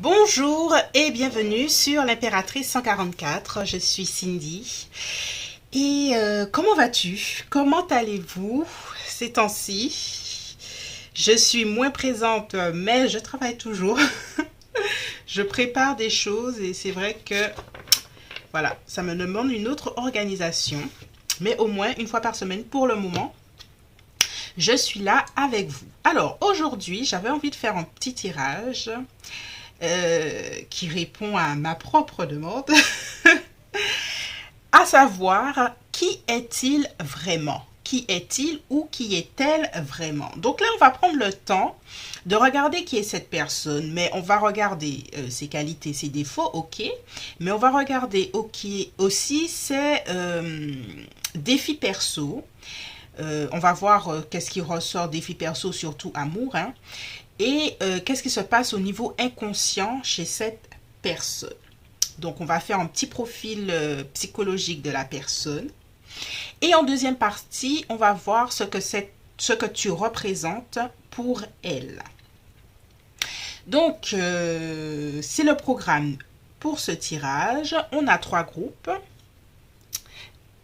Bonjour et bienvenue sur l'Impératrice 144, je suis Cindy. Et comment vas-tu? Comment allez-vous ces temps-ci? Je suis moins présente, mais je travaille toujours. Je prépare des choses et c'est vrai que, voilà, ça me demande une autre organisation. Mais au moins une fois par semaine pour le moment, je suis là avec vous. Alors aujourd'hui, j'avais envie de faire un petit tirage qui répond à ma propre demande, à savoir qui est-il vraiment? Qui est-il ou qui est-elle vraiment? Donc là, on va prendre le temps de regarder qui est cette personne, mais on va regarder ses qualités, ses défauts, ok, mais on va regarder aussi ses défis perso. On va voir qu'est-ce qui ressort défis perso, surtout amour, hein, et qu'est-ce qui se passe au niveau inconscient chez cette personne. Donc, on va faire un petit profil psychologique de la personne. Et en deuxième partie, on va voir ce que tu représentes pour elle. Donc, c'est le programme pour ce tirage. On a 3 groupes.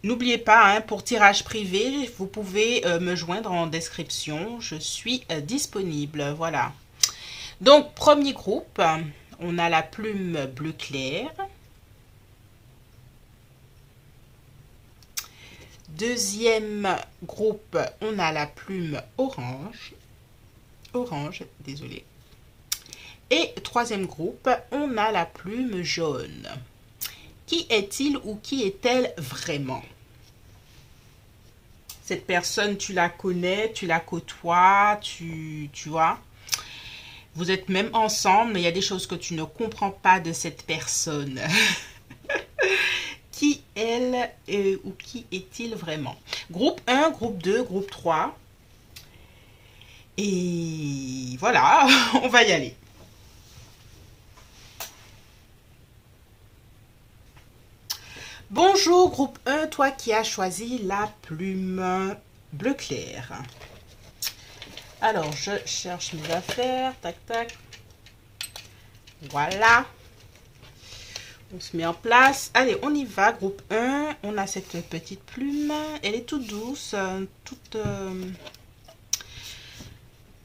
N'oubliez pas, hein, pour tirage privé, vous pouvez me joindre en description. Je suis disponible. Voilà. Donc, premier groupe, on a la plume bleu clair. Deuxième groupe, on a la plume orange. Orange, désolé. Et troisième groupe, on a la plume jaune. Qui est-il ou qui est-elle vraiment? Cette personne, tu la connais, tu la côtoies, tu vois. Vous êtes même ensemble, mais il y a des choses que tu ne comprends pas de cette personne. Qui elle ou qui est-il vraiment? Groupe 1, groupe 2, groupe 3. Et voilà, on va y aller. Bonjour groupe 1, toi qui as choisi la plume bleu clair. Alors, je cherche mes affaires. Tac, tac. Voilà. On se met en place. Allez, on y va. Groupe 1. On a cette petite plume. Elle est toute douce. Toute...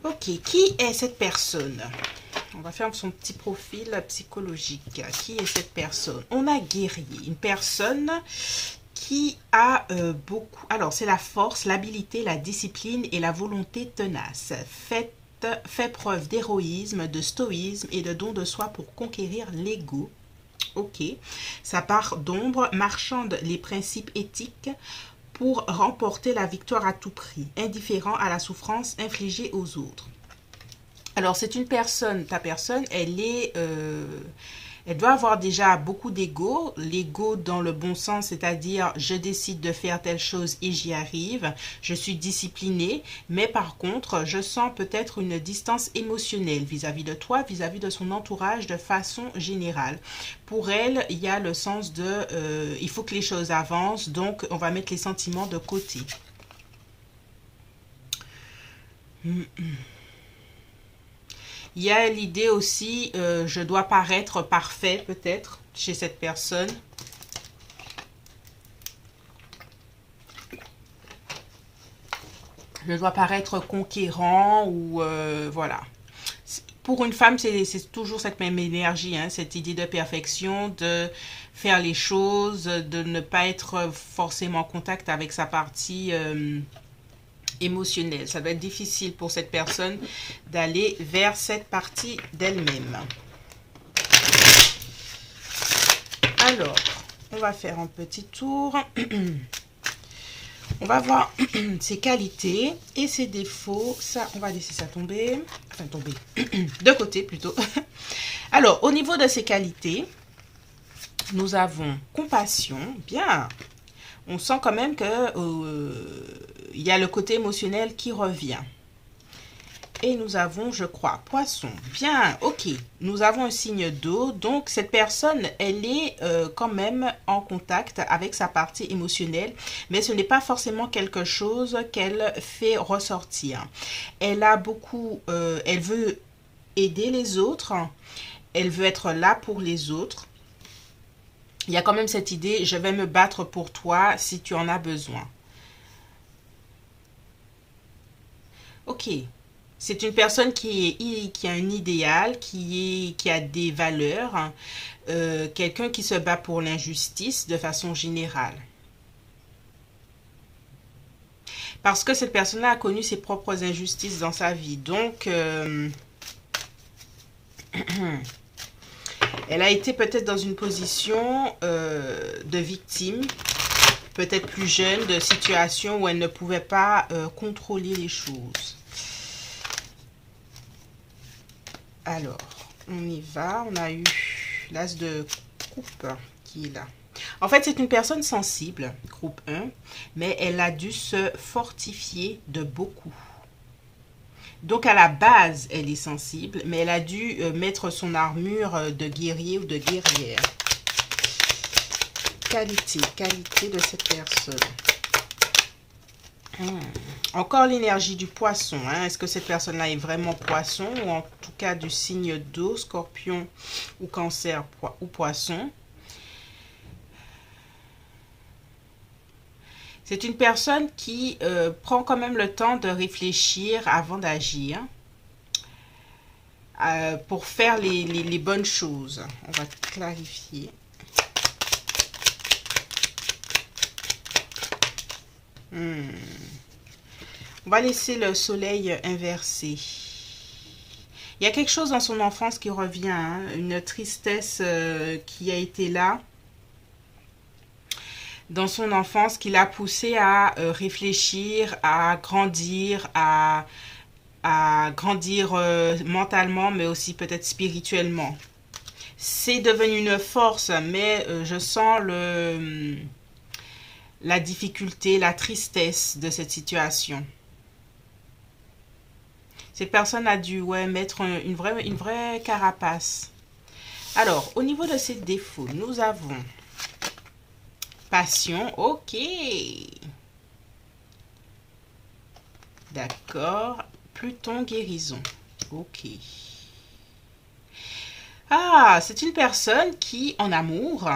Ok. Qui est cette personne? On va faire son petit profil psychologique. Qui est cette personne? On a guerrier. Une personne qui a beaucoup... Alors, c'est la force, l'habilité, la discipline et la volonté tenace. Fait preuve d'héroïsme, de stoïsme et de don de soi pour conquérir l'ego. Ok. Sa part d'ombre marchande les principes éthiques pour remporter la victoire à tout prix, indifférent à la souffrance infligée aux autres. Alors, c'est une personne, ta personne, elle doit avoir déjà beaucoup d'ego. L'ego dans le bon sens, c'est-à-dire je décide de faire telle chose et j'y arrive. Je suis disciplinée, mais par contre, je sens peut-être une distance émotionnelle vis-à-vis de toi, vis-à-vis de son entourage de façon générale. Pour elle, il y a le sens de il faut que les choses avancent, donc on va mettre les sentiments de côté. Il y a l'idée aussi, je dois paraître parfait peut-être chez cette personne. Je dois paraître conquérant ou voilà. Pour une femme, c'est toujours cette même énergie, hein, cette idée de perfection, de faire les choses, de ne pas être forcément en contact avec sa partie... émotionnel. Ça va être difficile pour cette personne d'aller vers cette partie d'elle-même. Alors, on va faire un petit tour. On va voir ses qualités et ses défauts. Ça, on va laisser ça tomber. Enfin, tomber. De côté, plutôt. Alors, au niveau de ses qualités, nous avons compassion. Bien. On sent quand même que il y a le côté émotionnel qui revient. Et nous avons, je crois, poisson. Bien, ok. Nous avons un signe d'eau. Donc, cette personne, elle est quand même en contact avec sa partie émotionnelle. Mais ce n'est pas forcément quelque chose qu'elle fait ressortir. Elle a beaucoup... elle veut aider les autres. elle veut être là pour les autres. Il y a quand même cette idée, je vais me battre pour toi si tu en as besoin. Ok. C'est une personne qui a un idéal, qui a des valeurs, hein, quelqu'un qui se bat pour l'injustice de façon générale. Parce que cette personne-là a connu ses propres injustices dans sa vie. Donc, elle a été peut-être dans une position de victime, peut-être plus jeune, de situation où elle ne pouvait pas contrôler les choses. Alors, on y va. On a eu l'as de coupe qui est là. En fait, c'est une personne sensible, groupe 1, mais elle a dû se fortifier de beaucoup. Donc, à la base, elle est sensible, mais elle a dû mettre son armure de guerrier ou de guerrière. Qualité de cette personne. Encore l'énergie du poisson. Hein. Est-ce que cette personne-là est vraiment poisson ou en tout cas du signe d'eau, scorpion ou cancer ou poisson? C'est une personne qui prend quand même le temps de réfléchir avant d'agir pour faire les bonnes choses. On va clarifier. On va laisser le soleil inversé. Il y a quelque chose dans son enfance qui revient, hein, une tristesse qui a été là dans son enfance, qui l'a poussé à réfléchir, à grandir mentalement, mais aussi peut-être spirituellement. C'est devenu une force, mais je sens la difficulté, la tristesse de cette situation. Cette personne a dû mettre une vraie carapace. Alors, au niveau de ses défauts, nous avons passion, ok. D'accord. Pluton, guérison, ok. Ah, c'est une personne qui, en amour,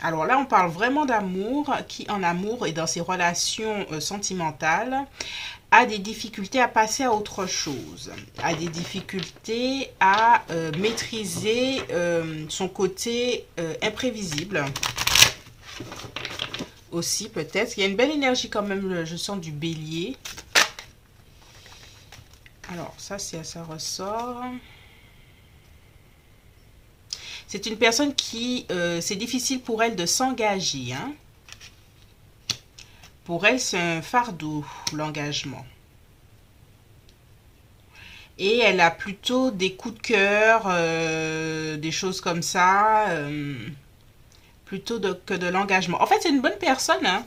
alors là, on parle vraiment d'amour, qui en amour et dans ses relations sentimentales, a des difficultés à passer à autre chose, a des difficultés à maîtriser son côté imprévisible. Aussi, peut-être. Il y a une belle énergie quand même, je sens du bélier. Alors, ça ressort. C'est une personne qui, c'est difficile pour elle de s'engager. Hein. Pour elle, c'est un fardeau, l'engagement. Et elle a plutôt des coups de cœur, des choses comme ça, plutôt que de l'engagement. En fait, c'est une bonne personne, hein,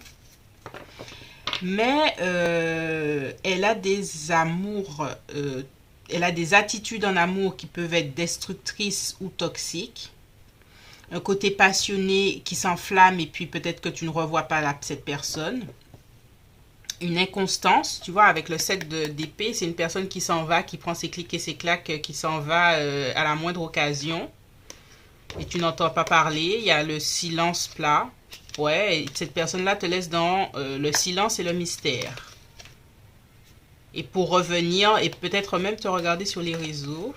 mais elle a des amours, elle a des attitudes en amour qui peuvent être destructrices ou toxiques. Un côté passionné qui s'enflamme et puis peut-être que tu ne revois pas cette personne. Une inconstance, tu vois, avec le 7 d'épée, c'est une personne qui s'en va, qui prend ses clics et ses claques, qui s'en va à la moindre occasion. Et tu n'entends pas parler, il y a le silence plat. Ouais, et cette personne-là te laisse dans le silence et le mystère. Et pour revenir, et peut-être même te regarder sur les réseaux.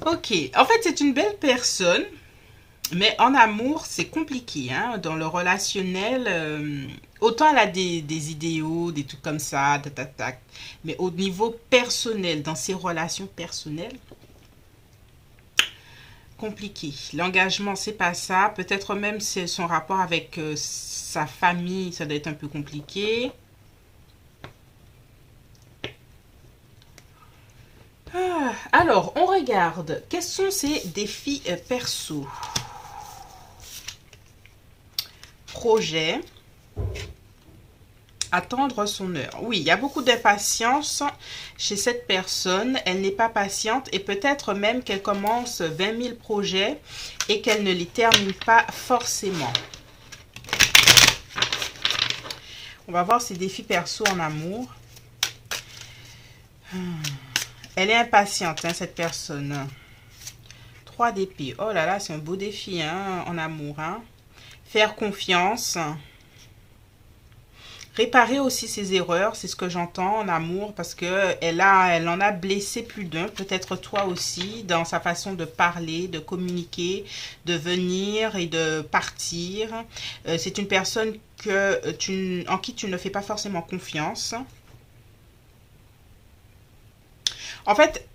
Ok, en fait, c'est une belle personne. Mais en amour, c'est compliqué. Hein? Dans le relationnel, autant elle a des idéaux, des trucs comme ça, mais au niveau personnel, dans ses relations personnelles, compliqué. L'engagement, c'est pas ça. Peut-être même c'est son rapport avec sa famille, ça doit être un peu compliqué. Alors, on regarde. Quels sont ses défis perso? Projet, attendre son heure. Oui, il y a beaucoup d'impatience chez cette personne. Elle n'est pas patiente et peut-être même qu'elle commence 20 000 projets et qu'elle ne les termine pas forcément. On va voir ses défis perso en amour. Elle est impatiente, hein, cette personne. 3 d'épée. Oh là là, c'est un beau défi, hein, en amour. Hein. Faire confiance. Réparer aussi ses erreurs, c'est ce que j'entends en amour, parce que elle en a blessé plus d'un, peut-être toi aussi, dans sa façon de parler, de communiquer, de venir et de partir. C'est une personne en qui tu ne fais pas forcément confiance. En fait,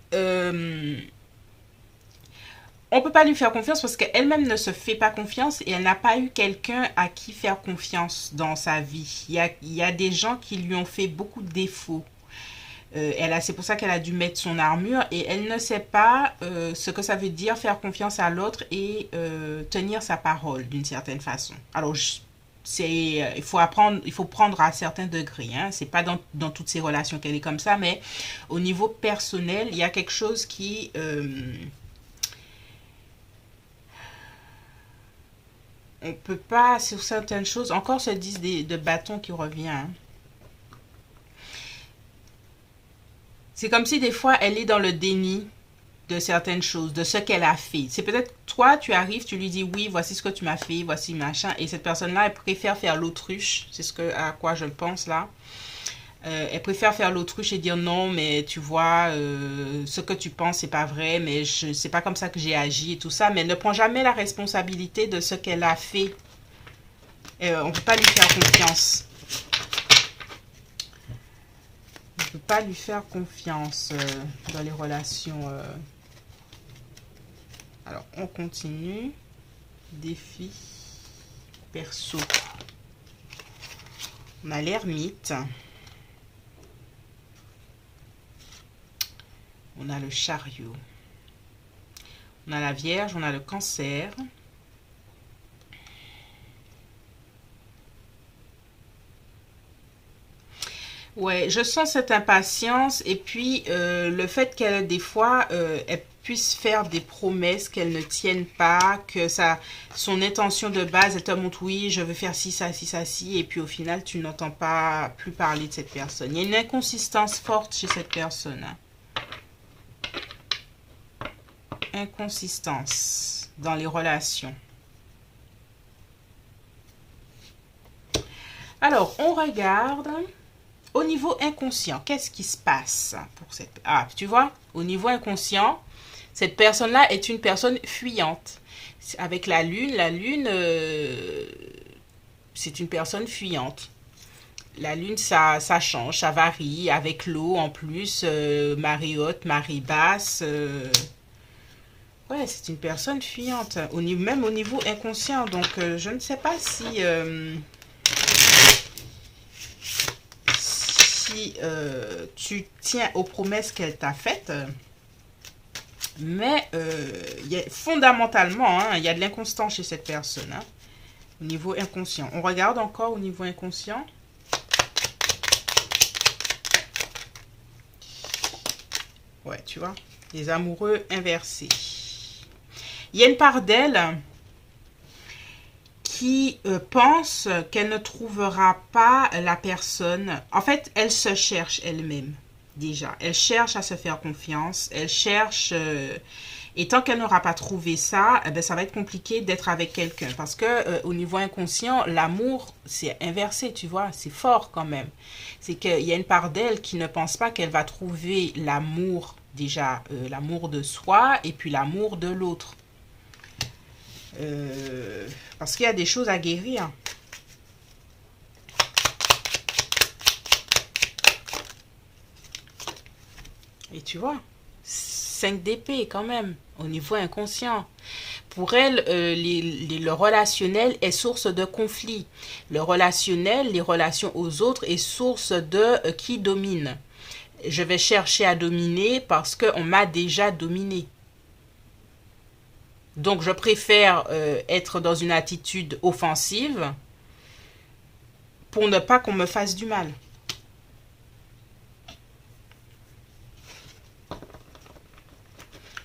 on peut pas lui faire confiance parce qu'elle-même ne se fait pas confiance et elle n'a pas eu quelqu'un à qui faire confiance dans sa vie. Il y a des gens qui lui ont fait beaucoup de défauts. C'est pour ça qu'elle a dû mettre son armure et elle ne sait pas ce que ça veut dire faire confiance à l'autre et tenir sa parole d'une certaine façon. Alors, il faut prendre à certains degrés. Hein. C'est pas dans toutes ces relations qu'elle est comme ça, mais au niveau personnel, il y a quelque chose qui... on peut pas, sur certaines choses, encore ce 10 de bâton qui revient. Hein. C'est comme si des fois, elle est dans le déni de certaines choses, de ce qu'elle a fait. C'est peut-être toi, tu arrives, tu lui dis oui, voici ce que tu m'as fait, voici machin, et cette personne-là, elle préfère faire l'autruche, c'est à quoi je pense là. Elle préfère faire l'autruche et dire non, mais tu vois, ce que tu penses, c'est pas vrai, mais c'est pas comme ça que j'ai agi et tout ça, mais elle ne prend jamais la responsabilité de ce qu'elle a fait. On peut pas lui faire confiance. On peut pas lui faire confiance dans les relations. Alors, on continue. Défi perso. On a l'ermite. On a le chariot. On a la Vierge, on a le Cancer. Ouais, je sens cette impatience et puis le fait qu'elle, des fois, elle puisse faire des promesses qu'elle ne tienne pas, que son intention de base, elle te montre oui, je veux faire ci, ça, ci, ça, ci, et puis au final, tu n'entends pas plus parler de cette personne. Il y a une inconsistance forte chez cette personne. Hein. Inconsistance dans les relations. Alors, on regarde au niveau inconscient. Qu'est-ce qui se passe pour cette... Ah, tu vois, au niveau inconscient, cette personne-là est une personne fuyante. Avec la lune, c'est une personne fuyante. La lune, ça change, ça varie. Avec l'eau en plus, marée haute, marée basse... Ouais, c'est une personne fuyante, même au niveau inconscient. Donc, je ne sais pas si tu tiens aux promesses qu'elle t'a faites. Mais fondamentalement, hein, il y a de l'inconstant chez cette personne. Hein, au niveau inconscient. On regarde encore au niveau inconscient. Ouais, tu vois. Les amoureux inversés. Il y a une part d'elle qui pense qu'elle ne trouvera pas la personne. En fait, elle se cherche elle-même, déjà. Elle cherche à se faire confiance. Elle cherche... et tant qu'elle n'aura pas trouvé ça, eh ben, ça va être compliqué d'être avec quelqu'un. Parce que au niveau inconscient, l'amour, c'est inversé, tu vois. C'est fort quand même. C'est qu'il y a une part d'elle qui ne pense pas qu'elle va trouver l'amour, déjà, l'amour de soi et puis l'amour de l'autre. Parce qu'il y a des choses à guérir. Et tu vois, 5 d'épée quand même, au niveau inconscient. Pour elle, le relationnel est source de conflit. Le relationnel, les relations aux autres, est source de qui domine. Je vais chercher à dominer parce qu'on m'a déjà dominé. Donc, je préfère être dans une attitude offensive pour ne pas qu'on me fasse du mal.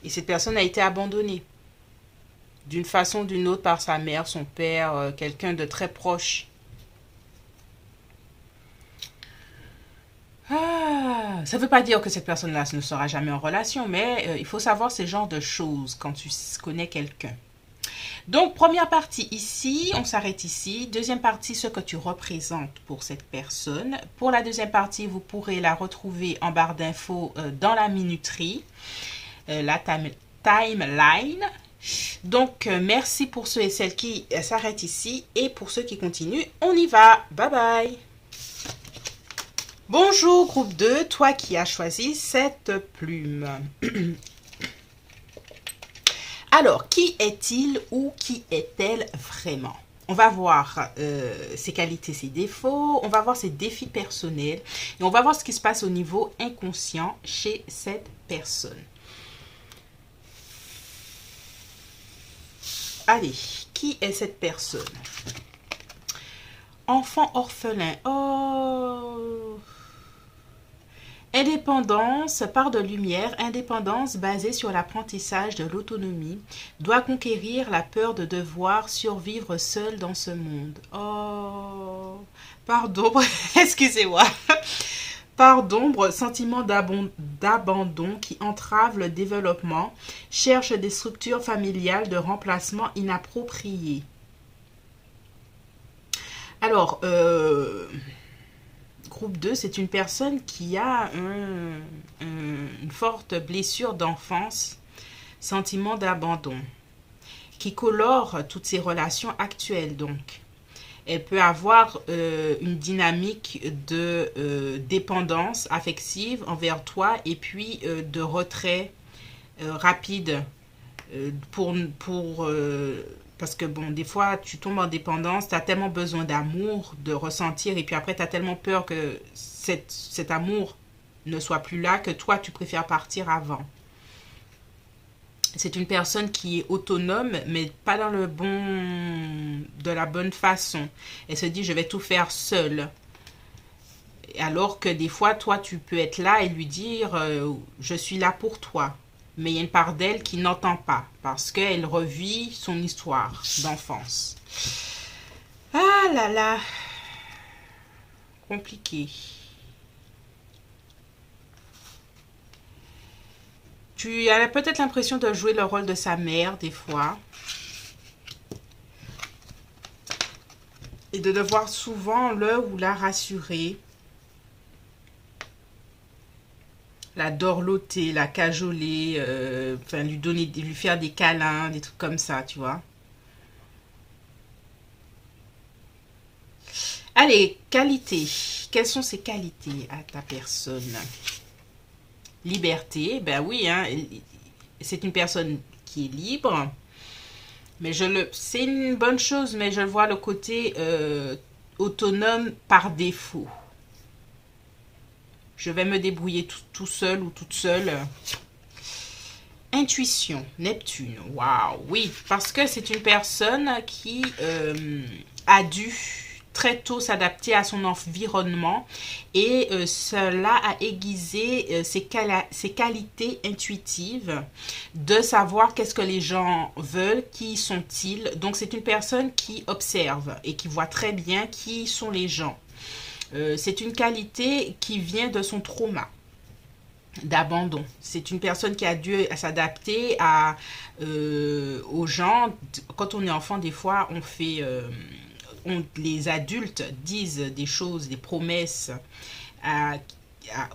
Et cette personne a été abandonnée d'une façon ou d'une autre par sa mère, son père, quelqu'un de très proche. Ah, Ça ne veut pas dire que cette personne-là ne sera jamais en relation, mais il faut savoir ces genres de choses quand tu connais quelqu'un. Donc, première partie ici, on s'arrête ici. Deuxième partie, ce que tu représentes pour cette personne. Pour la deuxième partie, vous pourrez la retrouver en barre d'infos dans la minuterie, la timeline. Donc, merci pour ceux et celles qui s'arrêtent ici. Et pour ceux qui continuent, on y va. Bye bye. Bonjour groupe 2, toi qui as choisi cette plume. Alors, qui est-il ou qui est-elle vraiment? On va voir ses qualités, ses défauts, on va voir ses défis personnels et on va voir ce qui se passe au niveau inconscient chez cette personne. Allez, qui est cette personne? Enfant orphelin. Oh! Indépendance, part de lumière, indépendance basée sur l'apprentissage de l'autonomie, doit conquérir la peur de devoir survivre seul dans ce monde. Oh, pardon, excusez-moi. Part d'ombre, sentiment d'abandon qui entrave le développement, cherche des structures familiales de remplacement inappropriées. Alors, groupe 2, c'est une personne qui a une forte blessure d'enfance, sentiment d'abandon, qui colore toutes ses relations actuelles. Donc, elle peut avoir une dynamique de dépendance affective envers toi et puis de retrait rapide parce que bon, des fois, tu tombes en dépendance, tu as tellement besoin d'amour, de ressentir, et puis après, tu as tellement peur que cet amour ne soit plus là, que toi, tu préfères partir avant. C'est une personne qui est autonome, mais pas dans de la bonne façon. Elle se dit, je vais tout faire seule. Alors que des fois, toi, tu peux être là et lui dire, je suis là pour toi. Mais il y a une part d'elle qui n'entend pas parce qu'elle revit son histoire d'enfance. Ah là là, compliqué. Tu as peut-être l'impression de jouer le rôle de sa mère des fois. Et de devoir souvent le ou la rassurer. La dorloter, la cajoler, lui faire des câlins, des trucs comme ça, tu vois. Allez, qualité. Quelles sont ses qualités à ta personne? Liberté, ben oui, hein, c'est une personne qui est libre. Mais c'est une bonne chose, mais je vois le côté autonome par défaut. Je vais me débrouiller tout seul ou toute seule. Intuition, Neptune. Waouh, oui, parce que c'est une personne qui a dû très tôt s'adapter à son environnement et cela a aiguisé ses qualités intuitives de savoir qu'est-ce que les gens veulent, qui sont-ils. Donc c'est une personne qui observe et qui voit très bien qui sont les gens. C'est une qualité qui vient de son trauma d'abandon. C'est une personne qui a dû s'adapter aux gens. Quand on est enfant, des fois, les adultes disent des choses, des promesses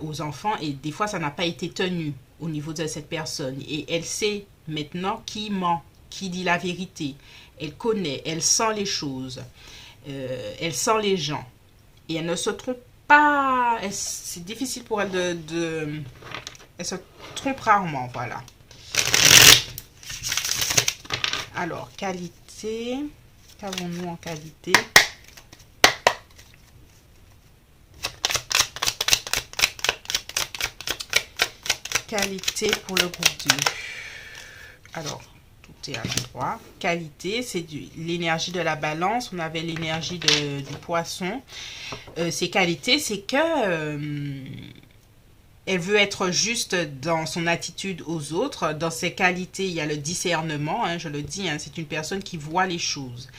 aux enfants et des fois, ça n'a pas été tenu au niveau de cette personne. Et elle sait maintenant qui ment, qui dit la vérité. Elle connaît, elle sent les choses, elle sent les gens. Et elle ne se trompe pas. C'est difficile pour elle elle se trompe rarement, voilà. Alors, qualité. Qu'avons-nous en qualité? Qualité pour le groupe 2. Alors, tout est à l'endroit. Qualité, c'est l'énergie de la balance. On avait l'énergie du poisson. Ses qualités, c'est que Elle veut être juste dans son attitude aux autres. Dans ses qualités, il y a le discernement, hein, je le dis, hein, c'est une personne qui voit les choses.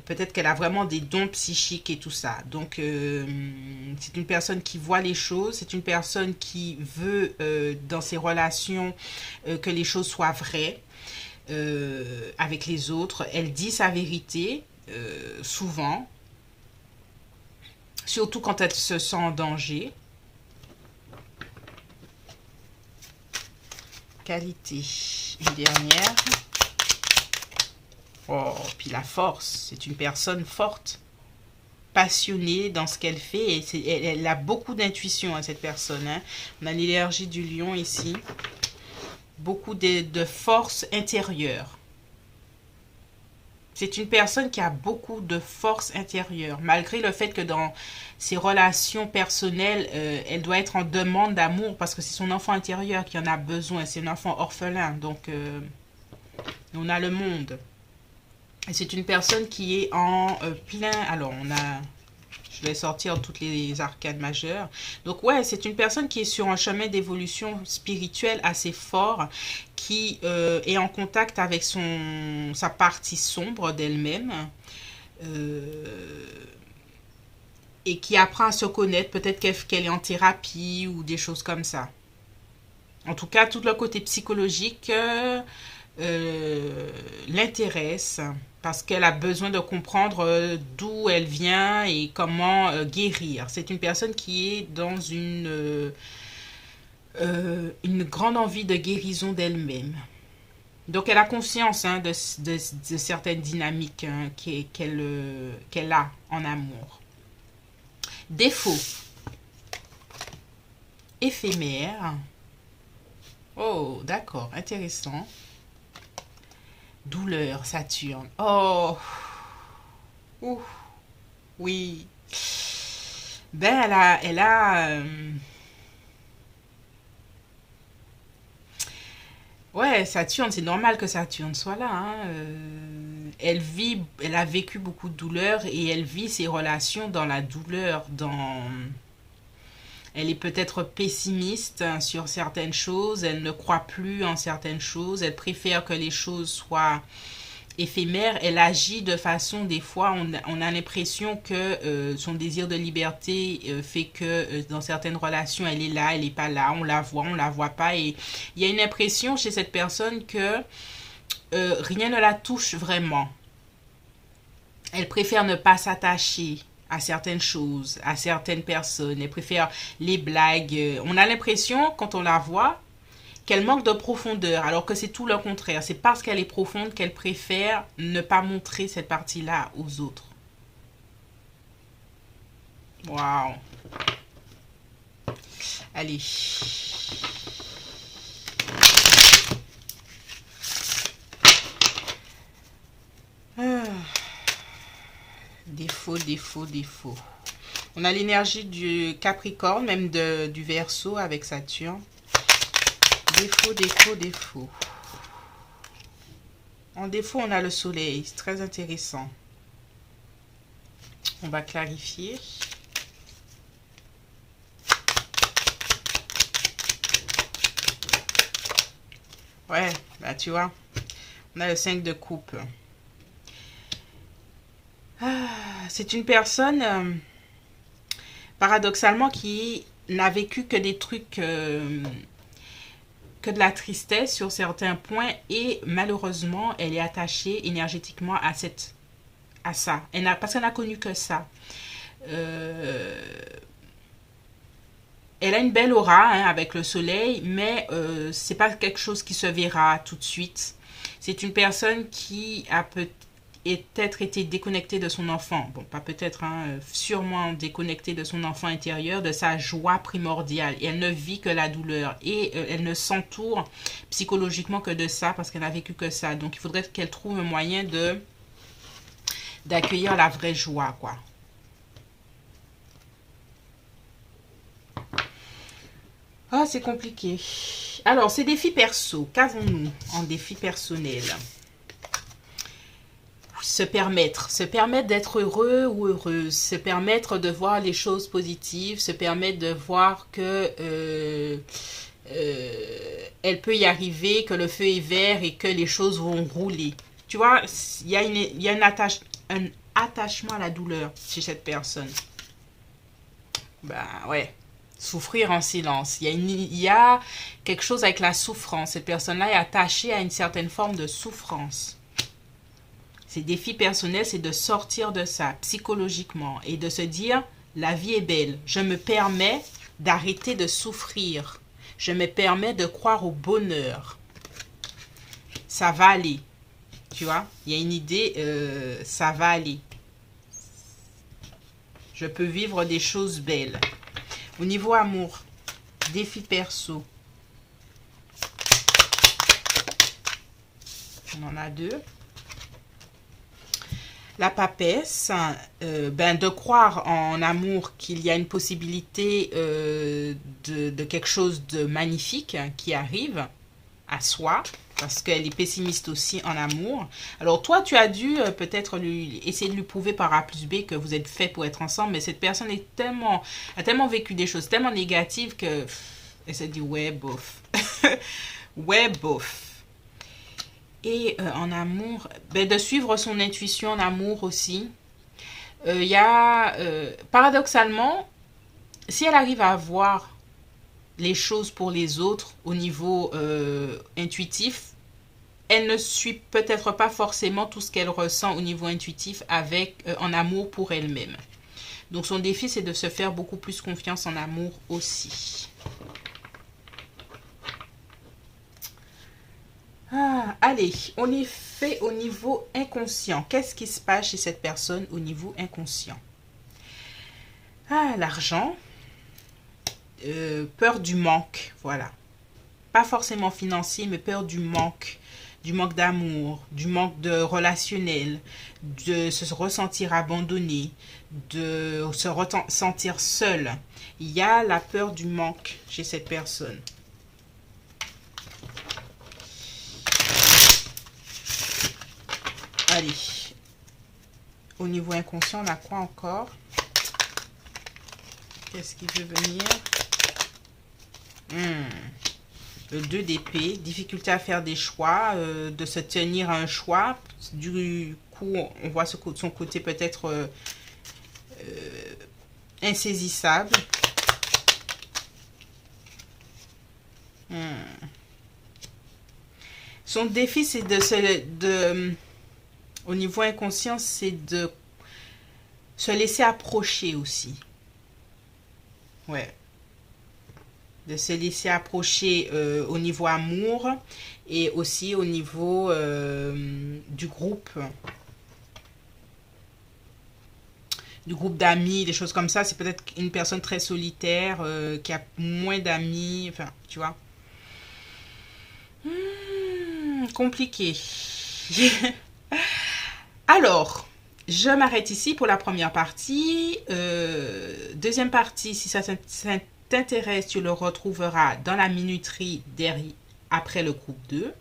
Peut-être qu'elle a vraiment des dons psychiques et tout ça. Donc, c'est une personne qui voit les choses. C'est une personne qui veut, dans ses relations, que les choses soient vraies avec les autres. Elle dit sa vérité, souvent. Surtout quand elle se sent en danger. Qualité, une dernière. Oh, puis la force, c'est une personne forte, passionnée dans ce qu'elle fait. Et elle a beaucoup d'intuition, hein, cette personne. Hein. On a l'énergie du lion ici. Beaucoup de force intérieure. C'est une personne qui a beaucoup de force intérieure, malgré le fait que dans ses relations personnelles, elle doit être en demande d'amour parce que c'est son enfant intérieur qui en a besoin. C'est un enfant orphelin, donc on a le monde. Et c'est une personne qui est en plein... Alors, je vais sortir toutes les arcanes majeures. Donc, ouais, c'est une personne qui est sur un chemin d'évolution spirituelle assez fort, qui est en contact avec sa partie sombre d'elle-même, et qui apprend à se connaître. Peut-être qu'elle est en thérapie ou des choses comme ça. En tout cas, tout le côté psychologique l'intéresse parce qu'elle a besoin de comprendre d'où elle vient et comment guérir. C'est une personne qui est dans une grande envie de guérison d'elle-même. Donc elle a conscience, hein, de certaines dynamiques, hein, qu'elle a en amour. Défaut. Éphémère. Oh, d'accord, intéressant. Douleur, Saturne. Oh, ouh, oui. Ben, ouais, Saturne, c'est normal que Saturne soit là. Hein. Elle a vécu beaucoup de douleur et elle vit ses relations dans la douleur, Elle est peut-être pessimiste, hein, sur certaines choses, elle ne croit plus en certaines choses, elle préfère que les choses soient éphémères, elle agit de façon, des fois, on a l'impression que son désir de liberté fait que dans certaines relations, elle est là, elle n'est pas là, on la voit pas, et il y a une impression chez cette personne que rien ne la touche vraiment. Elle préfère ne pas s'attacher à certaines choses, à certaines personnes. Elle préfère les blagues. On a l'impression, quand on la voit, qu'elle manque de profondeur, alors que c'est tout le contraire. C'est parce qu'elle est profonde qu'elle préfère ne pas montrer cette partie-là aux autres. Waouh. Allez. Défaut, défaut, défaut. On a l'énergie du Capricorne, même du Verseau avec Saturne. Défaut, défaut, défaut. En défaut, on a le Soleil. C'est très intéressant. On va clarifier. Ouais, bah tu vois. On a le 5 de coupe. C'est une personne, paradoxalement, qui n'a vécu que des trucs, que de la tristesse sur certains points, et malheureusement, elle est attachée énergétiquement à ça. Parce qu'elle n'a connu que ça. Elle a une belle aura, hein, avec le soleil, mais c'est pas quelque chose qui se verra tout de suite. C'est une personne qui a peut-être été déconnectée de son enfant. Bon, pas peut-être, hein, sûrement déconnectée de son enfant intérieur, de sa joie primordiale. Et elle ne vit que la douleur. Et elle ne s'entoure psychologiquement que de ça, parce qu'elle n'a vécu que ça. Donc, il faudrait qu'elle trouve un moyen d'accueillir la vraie joie, quoi. Ah, c'est compliqué. Alors, ces défis perso, qu'avons-nous en défis personnels? se permettre d'être heureux ou heureuse, se permettre de voir les choses positives, se permettre de voir que elle peut y arriver, que le feu est vert et que les choses vont rouler. Tu vois, il y a un attachement à la douleur chez cette personne. Ben ouais, souffrir en silence. Il y a quelque chose avec la souffrance. Cette personne-là est attachée à une certaine forme de souffrance. Ses défis personnels, c'est de sortir de ça psychologiquement et de se dire, la vie est belle. Je me permets d'arrêter de souffrir. Je me permets de croire au bonheur. Ça va aller. Tu vois, il y a une idée, ça va aller. Je peux vivre des choses belles. Au niveau amour, défi perso. On en a deux. La papesse, de croire en amour qu'il y a une possibilité de quelque chose de magnifique qui arrive à soi, parce qu'elle est pessimiste aussi en amour. Alors toi, tu as dû peut-être essayer de lui prouver par A plus B que vous êtes fait pour être ensemble, mais cette personne a tellement vécu des choses tellement négatives que elle s'est dit ouais, bof. Ouais, bof. Et en amour, de suivre son intuition en amour aussi. Il y a, paradoxalement, si elle arrive à voir les choses pour les autres au niveau intuitif, elle ne suit peut-être pas forcément tout ce qu'elle ressent au niveau intuitif en amour pour elle-même. Donc son défi, c'est de se faire beaucoup plus confiance en amour aussi. Allez, on est fait au niveau inconscient. Qu'est-ce qui se passe chez cette personne au niveau inconscient? L'argent. Peur du manque, voilà. Pas forcément financier, mais peur du manque d'amour, du manque de relationnel, de se ressentir abandonné, de se ressentir seul. Il y a la peur du manque chez cette personne. Allez, au niveau inconscient, on a quoi encore? Qu'est-ce qui veut venir? Le 2 d'épée, difficulté à faire des choix, de se tenir à un choix. Du coup, on voit son côté peut-être insaisissable. Son défi, c'est au niveau inconscient, c'est de se laisser approcher aussi. Ouais. De se laisser approcher au niveau amour et aussi au niveau du groupe d'amis, des choses comme ça. C'est peut-être une personne très solitaire qui a moins d'amis, enfin, tu vois. Compliqué. Alors, je m'arrête ici pour la première partie. Deuxième partie, si ça t'intéresse, tu le retrouveras dans la minuterie après le groupe 2.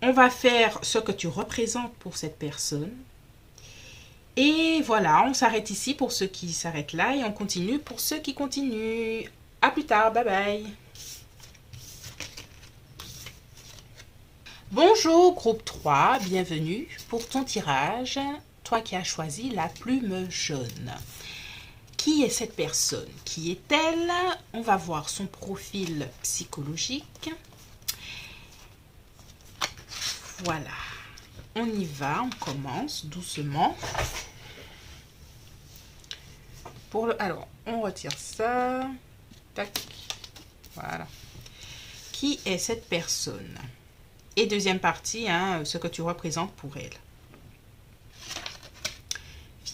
On va faire ce que tu représentes pour cette personne. Et voilà, on s'arrête ici pour ceux qui s'arrêtent là et on continue pour ceux qui continuent. À plus tard, bye bye. Bonjour groupe 3, bienvenue pour ton tirage. Toi qui as choisi la plume jaune. Qui est cette personne? Qui est-elle? On va voir son profil psychologique. Voilà. On y va, on commence doucement. Alors, on retire ça. Tac. Voilà. Qui est cette personne? Et deuxième partie, ce que tu représentes pour elle.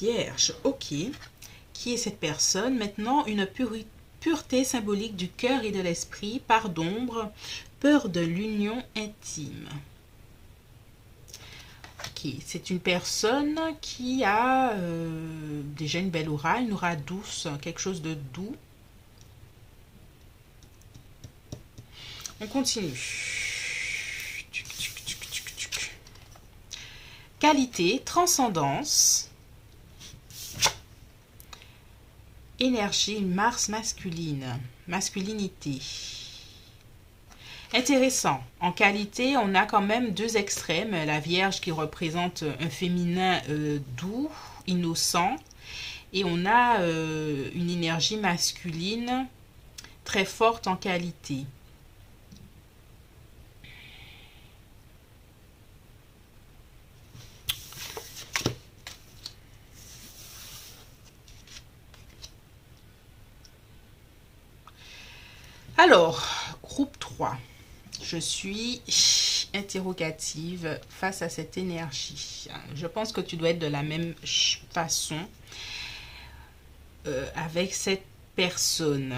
Vierge, ok. Qui est cette personne? Maintenant, une pureté symbolique du cœur et de l'esprit, part d'ombre, peur de l'union intime. Ok, c'est une personne qui a déjà une belle aura, une aura douce, quelque chose de doux. On continue. Qualité, transcendance. Énergie, Mars masculine. Masculinité. Intéressant. En qualité, on a quand même deux extrêmes. La Vierge qui représente un féminin doux, innocent. Et on a une énergie masculine très forte en qualité. Alors, groupe 3. Je suis interrogative face à cette énergie. Je pense que tu dois être de la même façon avec cette personne.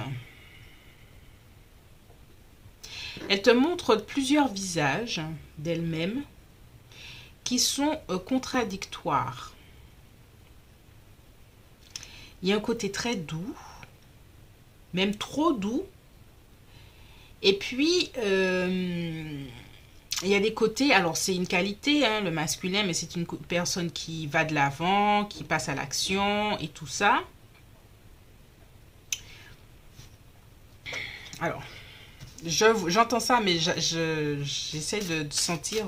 Elle te montre plusieurs visages d'elle-même qui sont contradictoires. Il y a un côté très doux, même trop doux. Et puis, il y a des côtés, alors c'est une qualité, hein, le masculin, mais c'est une personne qui va de l'avant, qui passe à l'action et tout ça. Alors, j'entends ça, mais j'essaie de sentir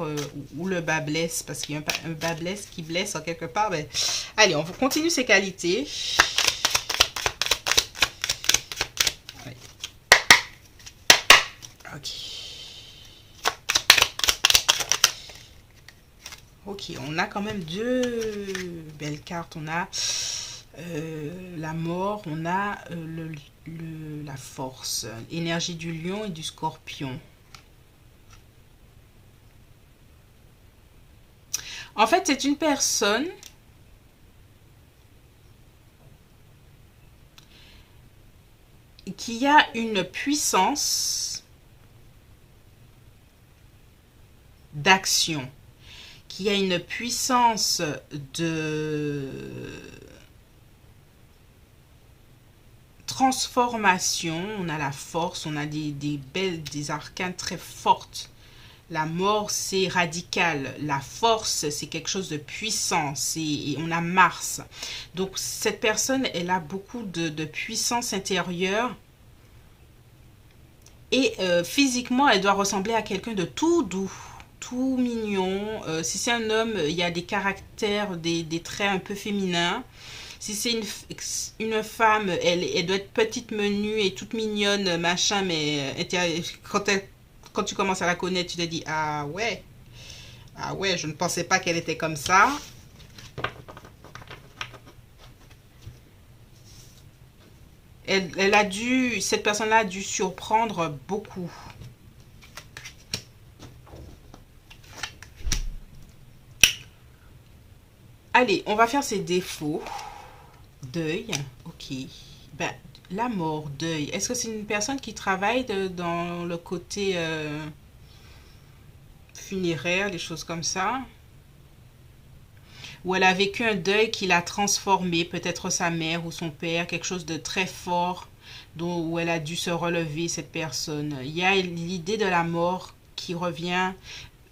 où le bas blesse, parce qu'il y a un bas blesse qui blesse en quelque part. Mais... Allez, on continue ces qualités. Allez. Ok. Ok, on a quand même deux belles cartes. On a la mort, on a la force, énergie du lion et du scorpion. En fait, c'est une personne qui a une puissance d'action, qui a une puissance de transformation. On a la force, on a des arcanes très fortes. La mort, c'est radical. La force, c'est quelque chose de puissant. Et on a Mars. Donc, cette personne, elle a beaucoup de puissance intérieure. Et physiquement, elle doit ressembler à quelqu'un de tout doux, tout mignon. Si c'est un homme, il y a des caractères, des traits un peu féminins. Si c'est une femme, elle doit être petite, menue et toute mignonne, machin, mais quand tu commences à la connaître, tu te dis, ah ouais, je ne pensais pas qu'elle était comme ça. Cette personne-là a dû surprendre beaucoup. Allez, on va faire ses défauts. Deuil, ok. Ben, la mort, deuil. Est-ce que c'est une personne qui travaille dans le côté funéraire, des choses comme ça? Ou elle a vécu un deuil qui l'a transformé, peut-être sa mère ou son père, quelque chose de très fort, où elle a dû se relever, cette personne. Il y a l'idée de la mort qui revient.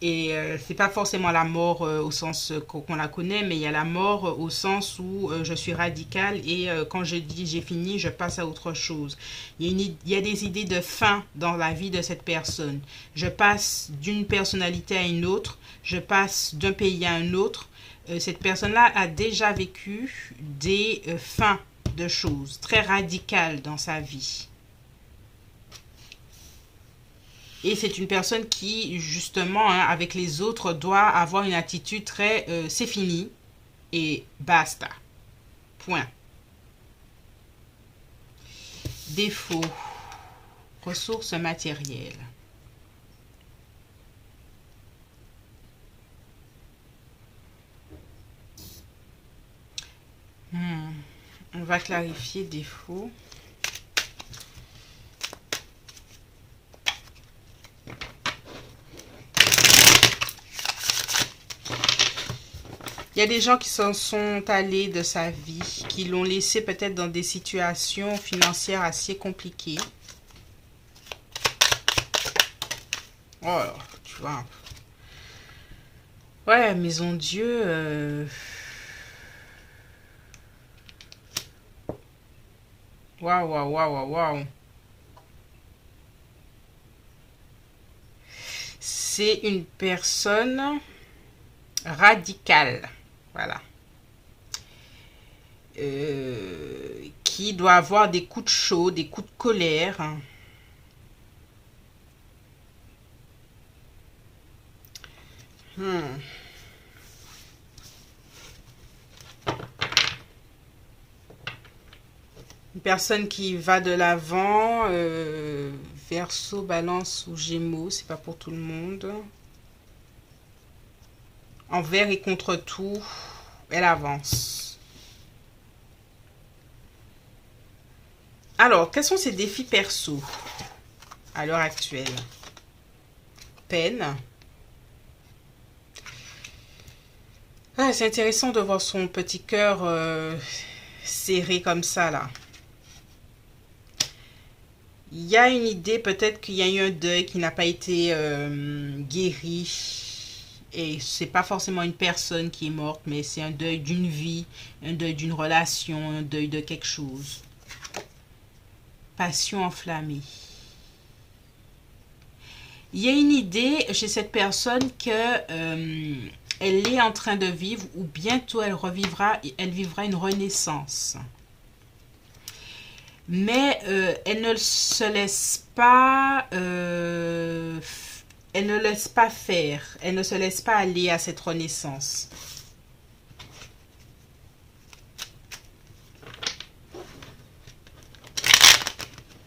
Et c'est pas forcément la mort au sens qu'on la connaît, mais il y a la mort au sens où je suis radicale et quand je dis j'ai fini, je passe à autre chose. Il y a des idées de fin dans la vie de cette personne. Je passe d'une personnalité à une autre, je passe d'un pays à un autre. Cette personne-là a déjà vécu des fins de choses très radicales dans sa vie. Et c'est une personne qui, justement, hein, avec les autres, doit avoir une attitude très c'est fini et basta. Point. Défaut. Ressources matérielles. On va clarifier défaut. Il y a des gens qui s'en sont allés de sa vie, qui l'ont laissé peut-être dans des situations financières assez compliquées. Oh, tu vois. Ouais, maison Dieu. Waouh, waouh, waouh, waouh, waouh. C'est une personne radicale. Voilà. Qui doit avoir des coups de chaud, des coups de colère. Hmm. Une personne qui va de l'avant, Verseau, Balance ou Gémeaux, c'est pas pour tout le monde. Envers et contre tout, elle avance. Alors, quels sont ses défis perso à l'heure actuelle? Peine. Ah, c'est intéressant de voir son petit cœur serré comme ça, là. Il y a une idée, peut-être qu'il y a eu un deuil qui n'a pas été guéri. Et c'est pas forcément une personne qui est morte, mais c'est un deuil d'une vie, un deuil d'une relation, un deuil de quelque chose. Passion enflammée. Il y a une idée chez cette personne que elle est en train de vivre ou bientôt elle vivra une renaissance. Mais elle ne se laisse pas elle ne laisse pas faire, elle ne se laisse pas aller à cette renaissance.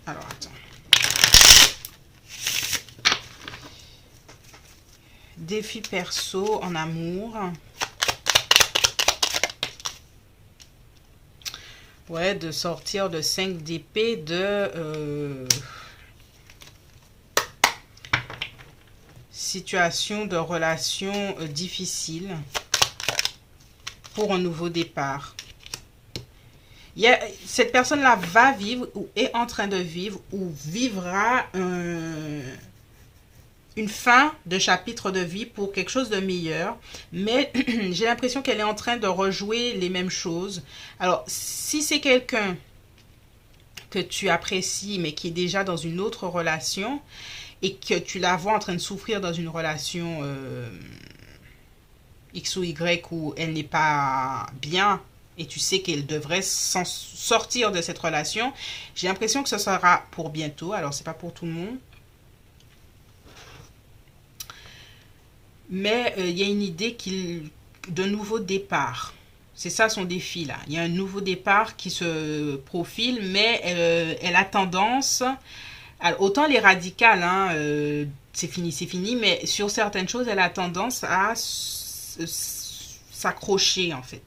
Alors attends. Défi perso en amour. Ouais, de sortir de 5 d'épée de situation de relation difficile pour un nouveau départ. Cette personne-là va vivre ou est en train de vivre ou vivra une fin de chapitre de vie pour quelque chose de meilleur, mais j'ai l'impression qu'elle est en train de rejouer les mêmes choses. Alors, si c'est quelqu'un que tu apprécies, mais qui est déjà dans une autre relation, et que tu la vois en train de souffrir dans une relation X ou Y où elle n'est pas bien, et tu sais qu'elle devrait sortir de cette relation, j'ai l'impression que ce sera pour bientôt. Alors, c'est pas pour tout le monde. Mais il y a une idée de nouveau départ. C'est ça son défi là. Il y a un nouveau départ qui se profile, mais elle a tendance, alors, autant les radicales, hein, c'est fini, mais sur certaines choses, elle a tendance à s'accrocher en fait.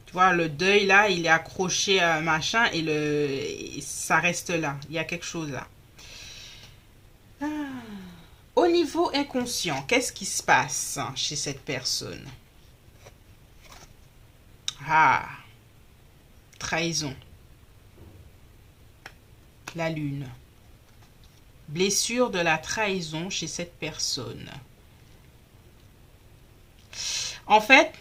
Tu vois, le deuil là, il est accroché à un machin et ça reste là. Il y a quelque chose là. Ah. Au niveau inconscient, qu'est-ce qui se passe chez cette personne? Ah, trahison. La lune. Blessure de la trahison chez cette personne. En fait,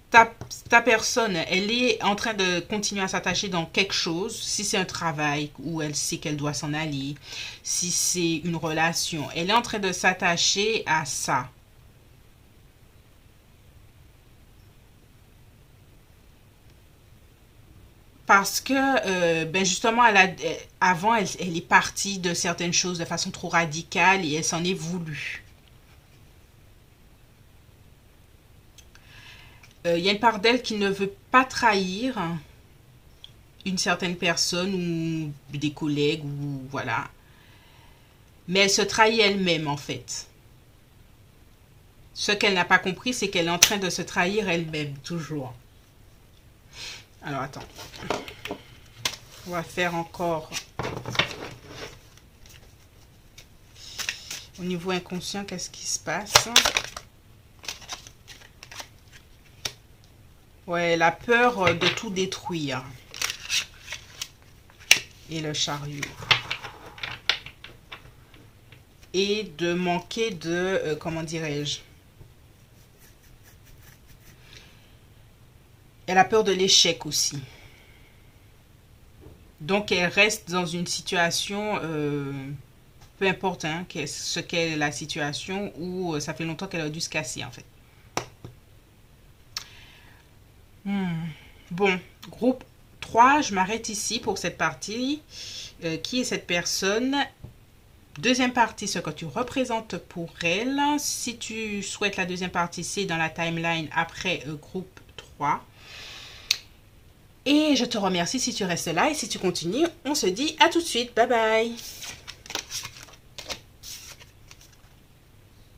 ta personne, elle est en train de continuer à s'attacher dans quelque chose. Si c'est un travail où elle sait qu'elle doit s'en aller, si c'est une relation, elle est en train de s'attacher à ça. Parce que, ben justement, avant, elle est partie de certaines choses de façon trop radicale et elle s'en est voulu. Il y a une part d'elle qui ne veut pas trahir une certaine personne ou des collègues ou voilà. Mais elle se trahit elle-même en fait. Ce qu'elle n'a pas compris, c'est qu'elle est en train de se trahir elle-même, toujours. Alors attends. On va faire encore au niveau inconscient, qu'est-ce qui se passe? Ouais, la peur de tout détruire. Et le chariot. et de manquer de, comment dirais-je, elle a peur de l'échec aussi. Donc, elle reste dans une situation, peu importe hein, ce qu'est la situation, où ça fait longtemps qu'elle a dû se casser, en fait. Bon, groupe 3, je m'arrête ici pour cette partie. Qui est cette personne? Deuxième partie, ce que tu représentes pour elle. Si tu souhaites la deuxième partie, c'est dans la timeline après groupe 3. Et je te remercie si tu restes là et si tu continues, on se dit à tout de suite. Bye bye.